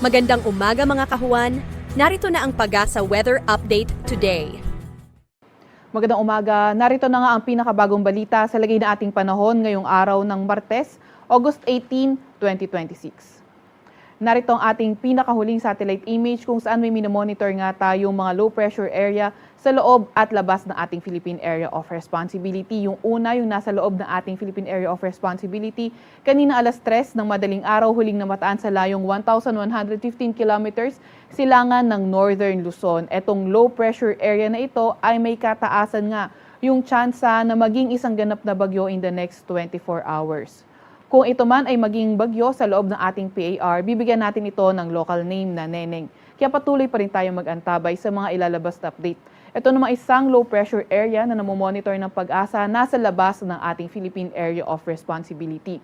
Magandang umaga mga kahuan. Narito na ang Pag-asa Weather Update today. Magandang umaga. Narito na nga ang pinakabagong balita sa lagay na ating panahon ngayong araw ng Martes, August 18, 2026. Narito ang ating pinakahuling satellite image kung saan may minomonitor nga tayong mga low pressure area sa loob at labas ng ating Philippine Area of Responsibility. Yung una, yung nasa loob ng ating Philippine Area of Responsibility, kanina alas 3 ng madaling araw, huling namataan sa layong 1,115 kilometers silangan ng Northern Luzon. Etong low pressure area na ito ay may kataasan nga yung tsansa na maging isang ganap na bagyo in the next 24 hours. Kung ito man ay maging bagyo sa loob ng ating PAR, bibigyan natin ito ng local name na Neneng. Kaya patuloy pa rin tayo mag-antabay sa mga ilalabas na update. Ito naman isang low pressure area na namomonitor ng Pag-asa nasa labas ng ating Philippine Area of Responsibility.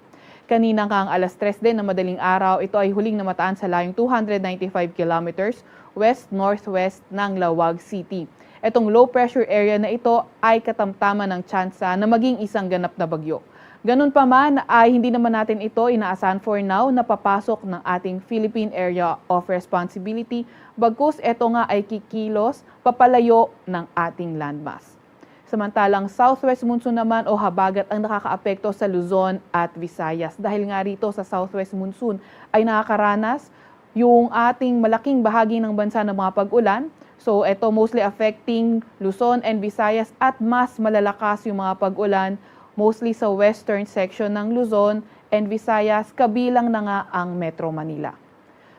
Kanina kang alas 3 din na madaling araw, ito ay huling namataan sa layong 295 kilometers west-northwest ng Lawag City. Itong low pressure area na ito ay katamtaman ng tsansa na maging isang ganap na bagyo. Ganun pa man ay hindi naman natin ito inaasahan for now na papasok ng ating Philippine Area of Responsibility bagkus ito nga ay kikilos papalayo ng ating landmass. Samantalang southwest monsoon naman o habagat ang nakakaapekto sa Luzon at Visayas. Dahil nga rito sa southwest monsoon ay nakakaranas yung ating malaking bahagi ng bansa ng mga pag-ulan. So ito mostly affecting Luzon and Visayas at mas malalakas yung mga pag-ulan mostly sa western section ng Luzon and Visayas, kabilang na nga ang Metro Manila.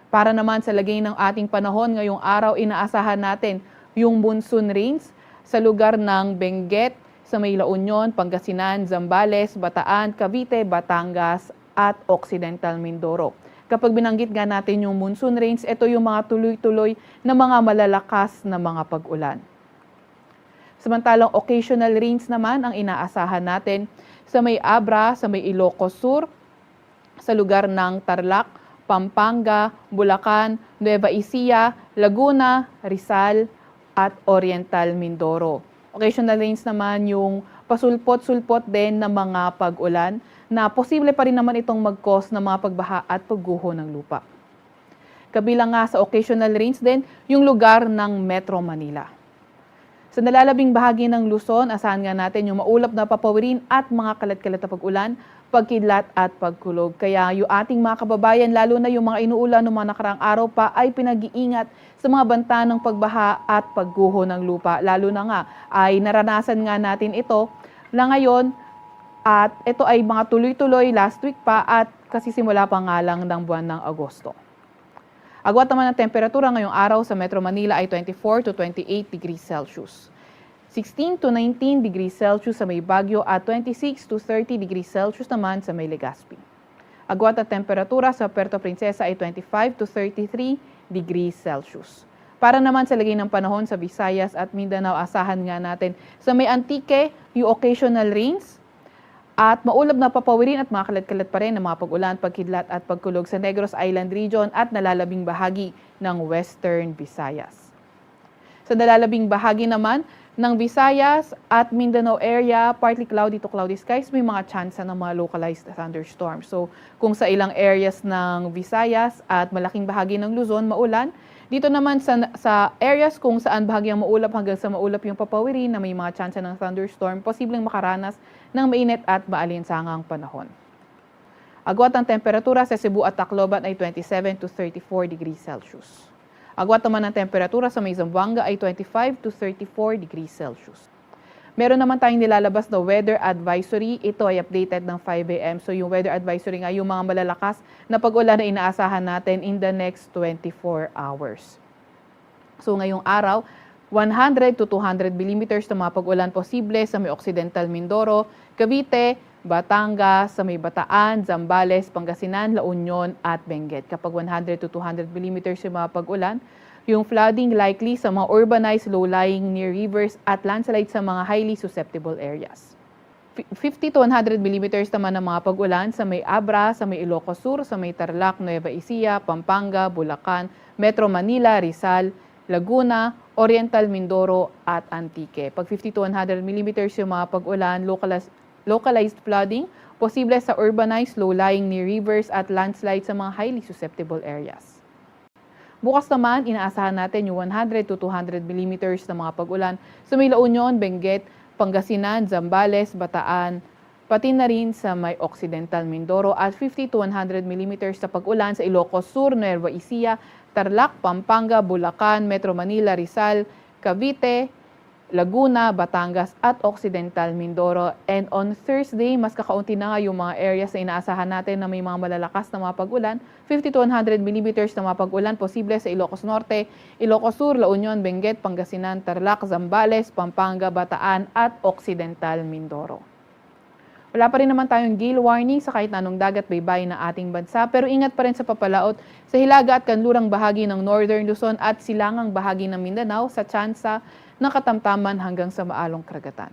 Para naman sa lagay ng ating panahon ngayong araw, inaasahan natin yung monsoon rains sa lugar ng Benguet, sa may La Union, Pangasinan, Zambales, Bataan, Cavite, Batangas at Occidental Mindoro. Kapag binanggit nga natin yung monsoon rains, ito yung mga tuloy-tuloy na mga malalakas na mga pag-ulan. Samantalang occasional rains naman ang inaasahan natin sa may Abra, sa may Ilocos Sur, sa lugar ng Tarlac, Pampanga, Bulacan, Nueva Ecija, Laguna, Rizal at Oriental Mindoro. Occasional rains naman yung pasulpot-sulpot din ng mga pag-ulan na posible pa rin naman itong mag-cause ng mga pagbaha at pagguho ng lupa. Kabilang nga sa occasional rains din yung lugar ng Metro Manila. Sa nalalabing bahagi ng Luzon, asahan nga natin yung maulap na papawirin at mga kalat-kalat na pag-ulan, pagkidlat at pagkulog. Kaya yung ating mga kababayan, lalo na yung mga inuulan ng mga nakaraang araw pa, ay pinag-iingat sa mga banta ng pagbaha at pagguho ng lupa. Lalo na nga ay naranasan nga natin ito na ngayon at ito ay mga tuloy-tuloy last week pa at kasi simula pa nga lang ng buwan ng Agosto. Agwat naman ang temperatura ngayong araw sa Metro Manila ay 24 to 28 degrees Celsius. 16 to 19 degrees Celsius sa may Baguio at 26 to 30 degrees Celsius naman sa may Legazpi. Agwat ang temperatura sa Puerto Princesa ay 25 to 33 degrees Celsius. Para naman sa lagay ng panahon sa Visayas at Mindanao, asahan nga natin sa may Antique yung occasional rains, at maulap na papawirin at mga kalat-kalat pa rin ng mga pag-ulan, pagkidlat at pagkulog sa Negros Island Region at nalalabing bahagi ng Western Visayas. Sa nalalabing bahagi naman ng Visayas at Mindanao area, partly cloudy to cloudy skies, may mga tsansa ng mga localized thunderstorms. So kung sa ilang areas ng Visayas at malaking bahagi ng Luzon, maulan, dito naman sa areas kung saan bahagyang maulap hanggang sa maulap yung papawirin na may mga tsansa ng thunderstorm, posibleng makaranas ng mainit at maalinsangang panahon. Agwat ang temperatura sa Cebu at Tacloban ay 27 to 34 degrees Celsius. Agwat naman ang temperatura sa may Zamboanga ay 25 to 34 degrees Celsius. Meron naman tayong nilalabas na weather advisory. Ito ay updated ng 5 a.m. So yung weather advisory nga yung mga malalakas na pag-ulan na inaasahan natin in the next 24 hours. So ngayong araw, 100 to 200 millimeters na mga pag-ulan posible sa may Occidental Mindoro, Cavite, Batangas, sa may Bataan, Zambales, Pangasinan, La Union at Benguet. Kapag 100 to 200 millimeters yung mga pag-ulan, yung flooding likely sa mga urbanized low-lying near rivers at landslide sa mga highly susceptible areas. 50 to 100 millimeters naman ng mga pag-ulan sa may Abra, sa may Ilocos Sur, sa may Tarlac, Nueva Ecija, Pampanga, Bulacan, Metro Manila, Rizal, Laguna, Oriental Mindoro at Antique. Pag 50 to 100 millimeters yung mga pag-ulan, localized flooding, posible sa urbanized low-lying near rivers at landslide sa mga highly susceptible areas. Bukas naman, inaasahan natin yung 100 to 200 millimeters na mga pag-ulan sa may La Union, Benguet, Pangasinan, Zambales, Bataan, pati na rin sa may Occidental Mindoro at 50 to 100 millimeters na pag-ulan sa Ilocos Sur, Nueva Ecija, Tarlac, Pampanga, Bulacan, Metro Manila, Rizal, Cavite, Laguna, Batangas at Occidental Mindoro. And on Thursday, mas kakaunti na nga yung mga areas na inaasahan natin na may mga malalakas na mga pag-ulan. 50 to 100 millimeters na mga pag-ulan posible sa Ilocos Norte, Ilocos Sur, La Union, Benguet, Pangasinan, Tarlac, Zambales, Pampanga, Bataan at Occidental Mindoro. Wala pa rin naman tayong gale warning sa kahit na anong dagat baybayin ng ating bansa, pero ingat pa rin sa papalaot sa hilaga at kanlurang bahagi ng Northern Luzon at silangang bahagi ng Mindanao sa tsansa ng katamtaman hanggang sa maalong karagatan.